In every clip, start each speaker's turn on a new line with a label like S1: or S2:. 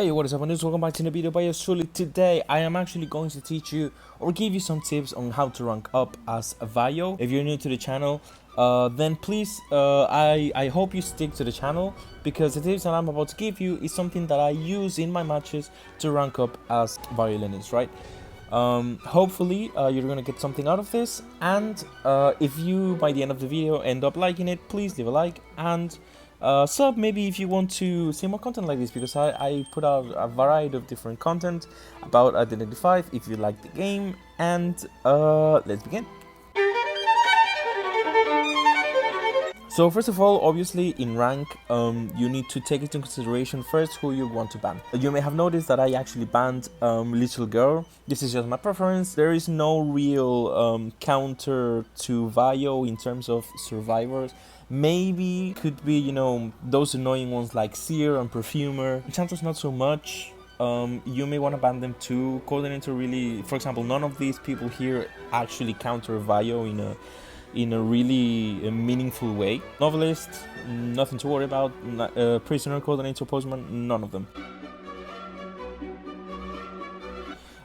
S1: Hey, what is up, and welcome back to the video by yours truly. Today I am actually going to teach you or give you some tips on how to rank up as a Vio. If you're new to the channel, then please I hope you stick to the channel, because the tips that I'm about to give you is something that I use in my matches to rank up as violinist, right? Hopefully you're gonna get something out of this, and if you by the end of the video end up liking it, please leave a like and sub maybe if you want to see more content like this, because I put out a variety of different content about Identity 5 if you like the game. And let's begin. So first of all, obviously in rank, you need to take into consideration first who you want to ban. You may have noticed that I actually banned Little Girl. This is just my preference. There is no real counter to Vio in terms of survivors. Maybe could be, you know, those annoying ones like Seer and Perfumer. Enchantress not so much. You may want to ban them too. Coordinator really, for example, none of these people here actually counter Vio in a really meaningful way. Novelist, nothing to worry about. Prisoner, Coordinator, Postman, none of them.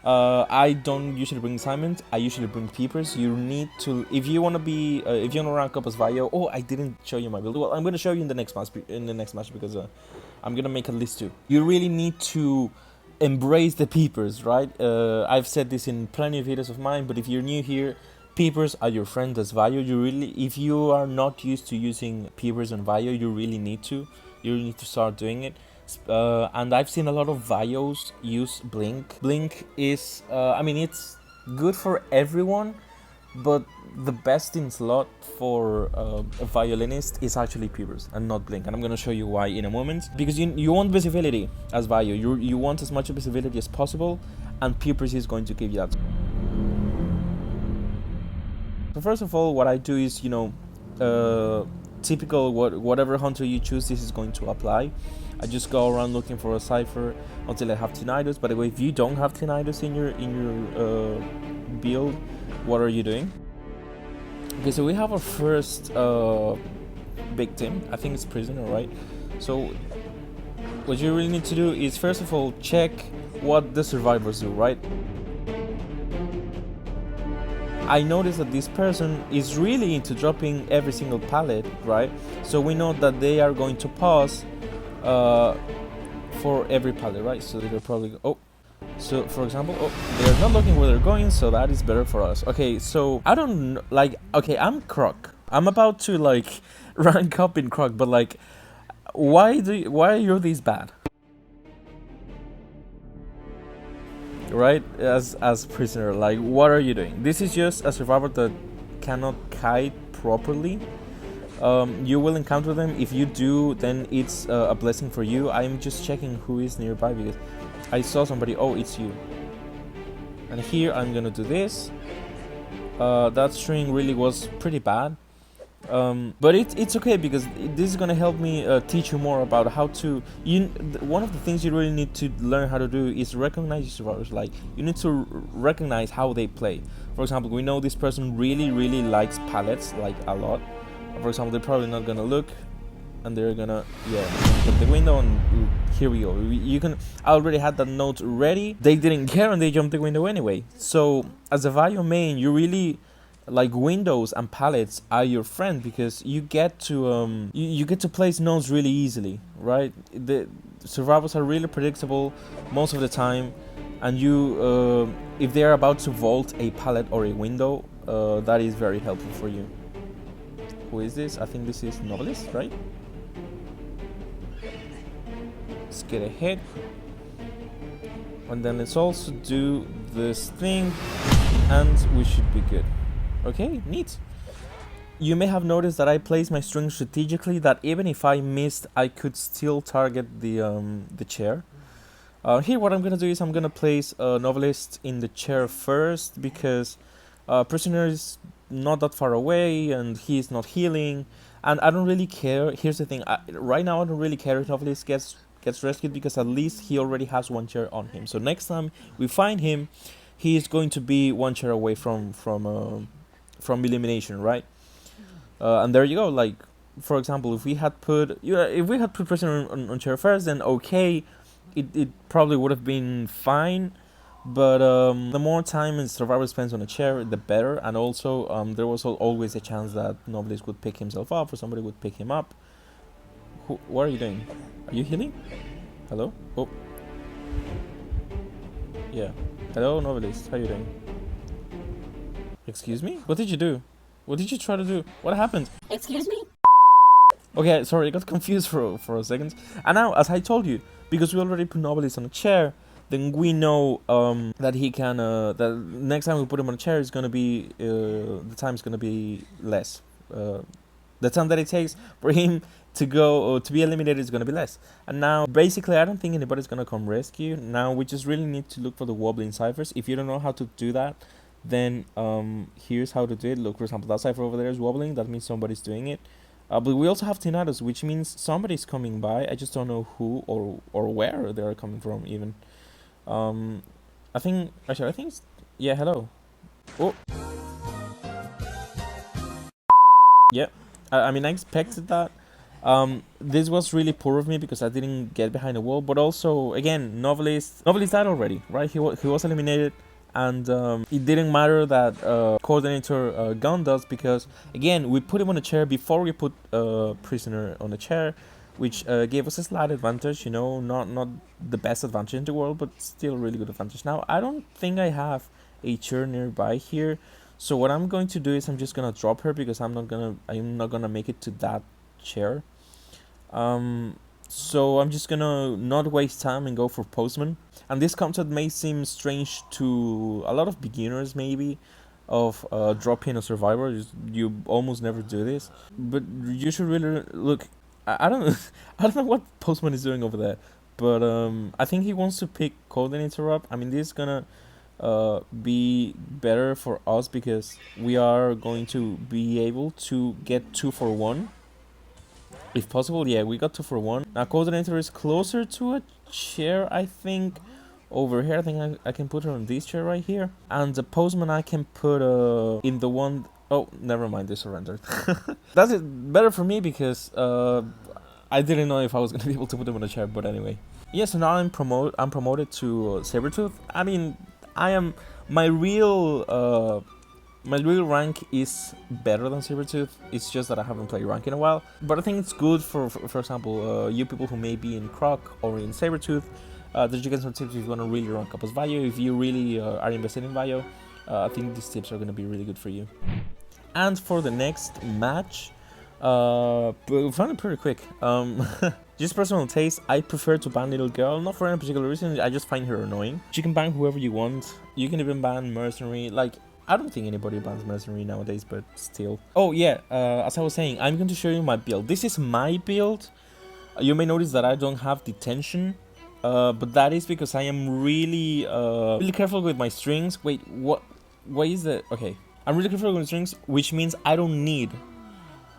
S1: I don't usually bring assignments. I usually bring peepers. You need to, if you want to be, if you want to rank up as Vio. Oh, I didn't show you my build. Well, I'm going to show you in the next match. Because I'm going to make a list too. You really need to embrace the peepers, right? I've said this in plenty of videos of mine, but if you're new here, peepers are your friend as Vio. You really, if you are not used to using peepers on Vio, you really need to. You need to start doing it. And I've seen a lot of Vios use Blink. Blink is, I mean, it's good for everyone, but the best in slot for a violinist is actually peepers and not Blink, and I'm gonna show you why in a moment. Because you want visibility as Vio. You want as much visibility as possible, and peepers is going to give you that. So first of all, what I do is, you know, typical whatever hunter you choose, this is going to apply. I just go around looking for a cipher until I have tinnitus. By the way, if you don't have tinnitus in your build, what are you doing? Okay, so we have our first victim. I think it's prisoner, right? So what you really need to do is first of all check what the survivors do, right? I noticed that this person is really into dropping every single pallet, right? So we know that they are going to pause for every pallet, right? So they're probably so for example, they're not looking where they're going, so that is better for us. Okay, so I don't like, okay, I'm Croc. I'm about to like rank up in Croc, but like, why are you this bad? Right, as prisoner, like, what are you doing? This is just a survivor that cannot kite properly. You will encounter them. If you do, then it's a blessing for you. I'm just checking who is nearby, because I saw somebody. Oh, it's you. And here I'm gonna do this. That string really was pretty bad, but it's okay, because this is gonna help me teach you more about how to. One of the things you really need to learn how to do is recognize your survivors. Like, you need to recognize how they play. For example, we know this person really likes pallets, like a lot. For example, they're probably not gonna look, and they're gonna jump the window, and here we go. You can. I already had that note ready. They didn't care, and they jumped the window anyway. So as a Vio main, you really, like, windows and pallets are your friend, because you get to you get to place notes really easily, right? The survivors are really predictable most of the time, and you if they are about to vault a pallet or a window, that is very helpful for you. Who is this? I think this is Novelist, right? Let's get ahead, and then let's also do this thing, and we should be good. Okay, neat. You may have noticed that I placed my string strategically, that even if I missed, I could still target the chair. Here what I'm gonna do is I'm gonna place a Novelist in the chair first, because prisoner is not that far away and he's not healing, and I don't really care. Here's the thing, right now I don't really care if Novelist gets rescued, because at least he already has one chair on him. So next time we find him, he is going to be one chair away from elimination, right? And there you go. Like, for example, if we had put prisoner on chair first, then okay, it probably would have been fine. But the more time a survivor spends on a chair, the better. And also, there was always a chance that Novelist would pick himself up or somebody would pick him up. What are you doing? Are you healing? Hello? Oh. Yeah. Hello, Novelist. How are you doing? Excuse me? What did you do? What did you try to do? What happened?
S2: Excuse me?
S1: Okay, sorry, I got confused for a second. And now, as I told you, because we already put Novelist on a chair, then we know that he can. That next time we put him on a chair is gonna be the time is gonna be less. The time that it takes for him to go or to be eliminated is gonna be less. And now, basically, I don't think anybody's gonna come rescue. Now we just really need to look for the wobbling ciphers. If you don't know how to do that, then here's how to do it. Look, for example, that cipher over there is wobbling. That means somebody's doing it. But we also have tinnitus, which means somebody's coming by. I just don't know who or where they are coming from even. I think yeah, hello. Oh. Yeah. I mean, I expected that. This was really poor of me because I didn't get behind the wall, but also, again, Novelist died already, right? He was eliminated, and it didn't matter that coordinator Gun does, because, again, we put him on a chair before we put Prisoner on a chair, which gave us a slight advantage, you know, not the best advantage in the world, but still a really good advantage. Now, I don't think I have a chair nearby here, so what I'm going to do is I'm just gonna drop her because I'm not gonna make it to that chair. So I'm just gonna not waste time and go for Postman. And this concept may seem strange to a lot of beginners, maybe, of dropping a survivor. You almost never do this, but you should really look. I don't I don't know what Postman is doing over there, but I think he wants to pick Coordinator up. I mean, this is gonna be better for us because we are going to be able to get 2 for 1 if possible. Yeah, we got 2 for 1. Now Coordinator is closer to a chair, I think, over here. I think I can put her on this chair right here, and the Postman I can put in the one. Oh, never mind, they surrendered. That's it, better for me because I didn't know if I was gonna be able to put them on a chair, but anyway. Yeah, so now I'm promoted to Sabretooth. I mean, I am my real rank is better than Ciphers. It's just that I haven't played rank in a while. But I think it's good for example, you people who may be in Croc or in Sabretooth, that you get some tips if you want to really rank up as Vio. If you really are invested in Vio, I think these tips are going to be really good for you. And for the next match, we found it pretty quick. Just personal taste, I prefer to ban Little Girl, not for any particular reason, I just find her annoying. You can ban whoever you want, you can even ban Mercenary, like, I don't think anybody bans Mercenary nowadays, but still. Oh yeah, as I was saying, I'm going to show you my build. This is my build. You may notice that I don't have detention, but that is because I am really careful with my strings. Wait, what is the... Okay, I'm really careful with my strings, which means I don't need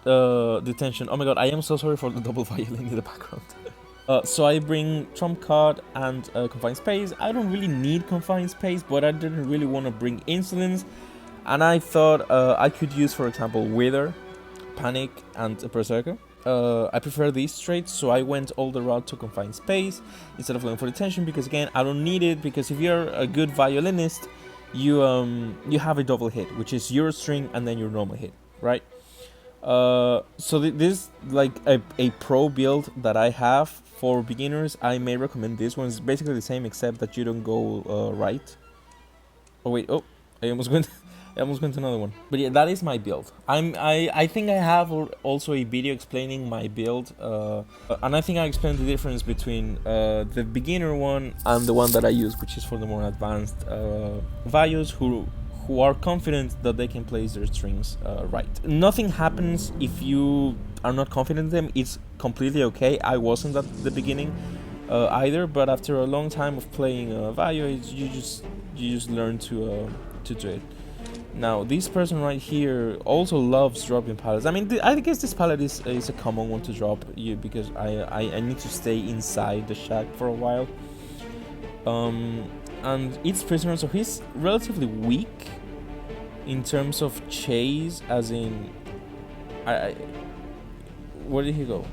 S1: detention. Oh my god, I am so sorry for the double violin in the background. So I bring Trump card and Confined Space. I don't really need Confined Space, but I didn't really want to bring Insolence. And I thought I could use, for example, Wither, Panic, and a Berserker. I prefer these traits, so I went all the route to Confined Space instead of going for Detention, because again, I don't need it, because if you're a good violinist, you have a double hit, which is your string and then your normal hit, right? So this is like a pro build that I have for beginners. I may recommend this one. It's basically the same except that you don't go right. Oh wait, oh, I almost went to another one. But yeah, that is my build. I think I have also a video explaining my build, and I think I explained the difference between the beginner one and the one that I use, which is for the more advanced Vios who are confident that they can place their strings right. Nothing happens if you are not confident in them. It's completely okay. I wasn't at the beginning either, but after a long time of playing Vio, you just learn to do it. Now, this person right here also loves dropping pallets. I mean, I guess this pallet is a common one to drop because I need to stay inside the shack for a while. And it's Prisoner, so he's relatively weak in terms of chase, as in... where did he go?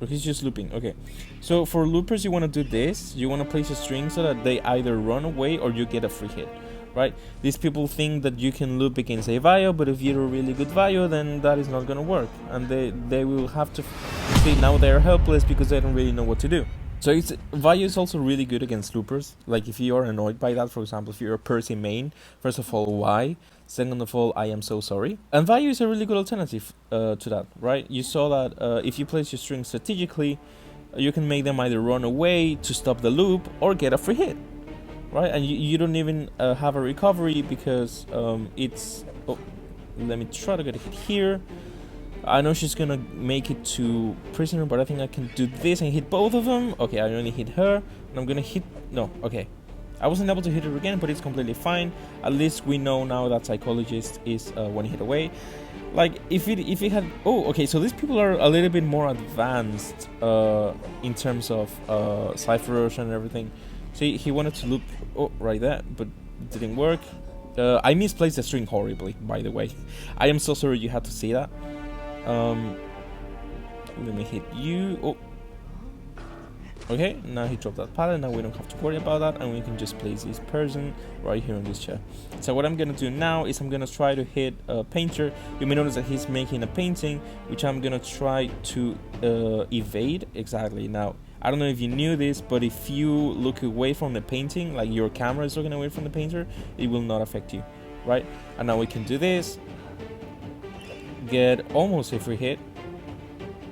S1: He's just looping. Okay. So for loopers, you want to do this. You want to place a string so that they either run away or you get a free hit, right? These people think that you can loop against a Vio, but if you're a really good Vio, then that is not going to work. And they will have to see now they're helpless because they don't really know what to do. So Vio is also really good against loopers. Like if you are annoyed by that, for example, if you're a Percy main, first of all, why? Second of all, I am so sorry. And Vio is a really good alternative to that, right? You saw that if you place your string strategically, you can make them either run away to stop the loop or get a free hit, right? And you don't even have a recovery because it's... Oh, let me try to get a hit here. I know she's gonna make it to prisoner, but I think I can do this and hit both of them. Okay, I only hit her, and I'm gonna hit... No, okay. I wasn't able to hit her again, but it's completely fine. At least we know now that Psychologist is 1 hit away. Like, if it had... Oh, okay, so these people are a little bit more advanced in terms of Ciphers and everything. So he wanted to loop right there, but it didn't work. I misplaced the string horribly, by the way. I am so sorry you had to see that. Let me hit you. Oh. Okay, now he dropped that pallet. Now we don't have to worry about that, and we can just place this person right here on this chair. So what I'm gonna do now is I'm gonna try to hit a painter. You may notice that he's making a painting, which I'm gonna try to evade. Exactly. Now I don't know if you knew this, but if you look away from the painting, like your camera is looking away from the painter, it will not affect you, right? And now we can do this. Get almost a free hit.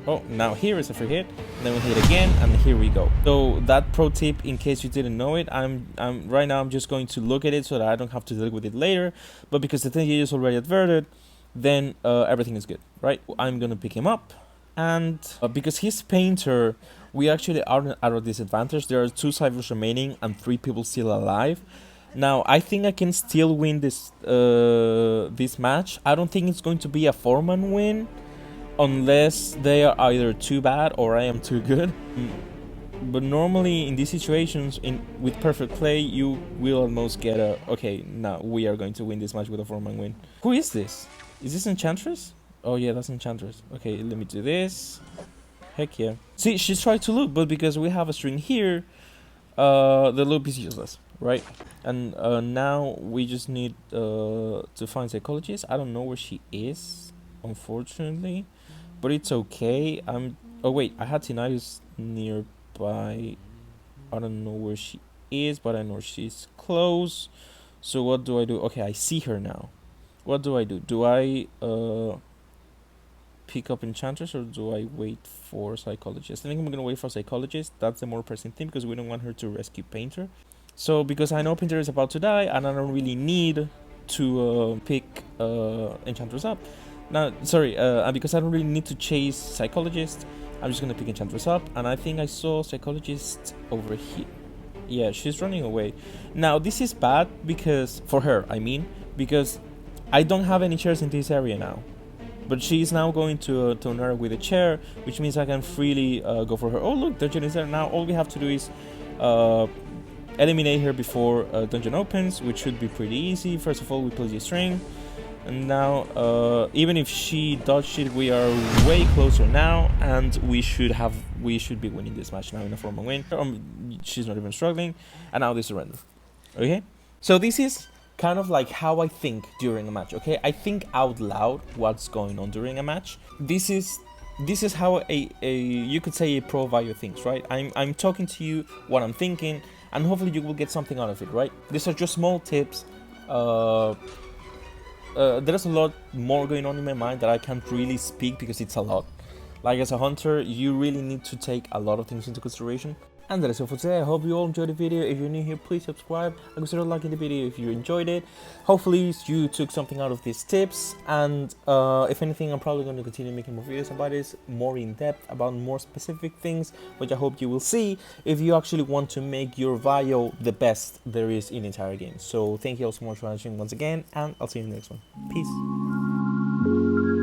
S1: Oh, now here is a free hit, and then we hit again, and here we go. So that pro tip, in case you didn't know it, I'm right now I'm just going to look at it so that I don't have to deal with it later. But because the thing is already adverted, then everything is good, right? I'm gonna pick him up, and because he's painter, we actually are at a disadvantage. There are 2 Ciphers remaining and 3 people still alive. Now I think I can still win this this match. I don't think it's going to be a 4-man win, unless they are either too bad or I am too good. But normally in these situations, with perfect play, you will almost get a... Okay, now we are going to win this match with a 4-man win. Who is this? Is this Enchantress? Oh yeah, that's Enchantress. Okay, let me do this. Heck yeah. See, she's trying to loop, but because we have a string here, the loop is useless, right? And now we just need to find Psychologist. I don't know where she is, unfortunately. But it's okay. Oh wait, I had Tinnitus nearby. I don't know where she is, but I know she's close. So what do I do? Okay, I see her now. What do I do? Do I pick up Enchantress or do I wait for Psychologist? I think I'm gonna wait for Psychologist. That's the more pressing thing because we don't want her to rescue Painter. So because I know Painter is about to die and I don't really need to pick Enchantress up. Now, sorry, because I don't really need to chase Psychologist, I'm just gonna pick Enchantress up, and I think I saw Psychologist over here. Yeah, she's running away. Now, this is bad because, for her, I mean, because I don't have any chairs in this area now. But she's now going to Nara with a chair, which means I can freely go for her. Oh, look, Dungeon is there now. All we have to do is eliminate her before Dungeon opens, which should be pretty easy. First of all, we place the string. And now, even if she dodged it, we are way closer now, and we should be winning this match now in a 4-man win. She's not even struggling, and now they surrender. Okay, so this is kind of like how I think during a match. Okay, I think out loud what's going on during a match. This is how a you could say a pro Vio thinks, right? I'm talking to you what I'm thinking, and hopefully you will get something out of it, right? These are just small tips. There's a lot more going on in my mind that I can't really speak because it's a lot. Like as a hunter, you really need to take a lot of things into consideration. And that is all for today. I hope you all enjoyed the video. If you're new here, please subscribe and consider liking the video if you enjoyed it. Hopefully you took something out of these tips, and if anything, I'm probably going to continue making more videos about this, more in depth, about more specific things, which I hope you will see if you actually want to make your Vio the best there is in the entire game. So thank you all so much for watching once again, and I'll see you in the next one. Peace.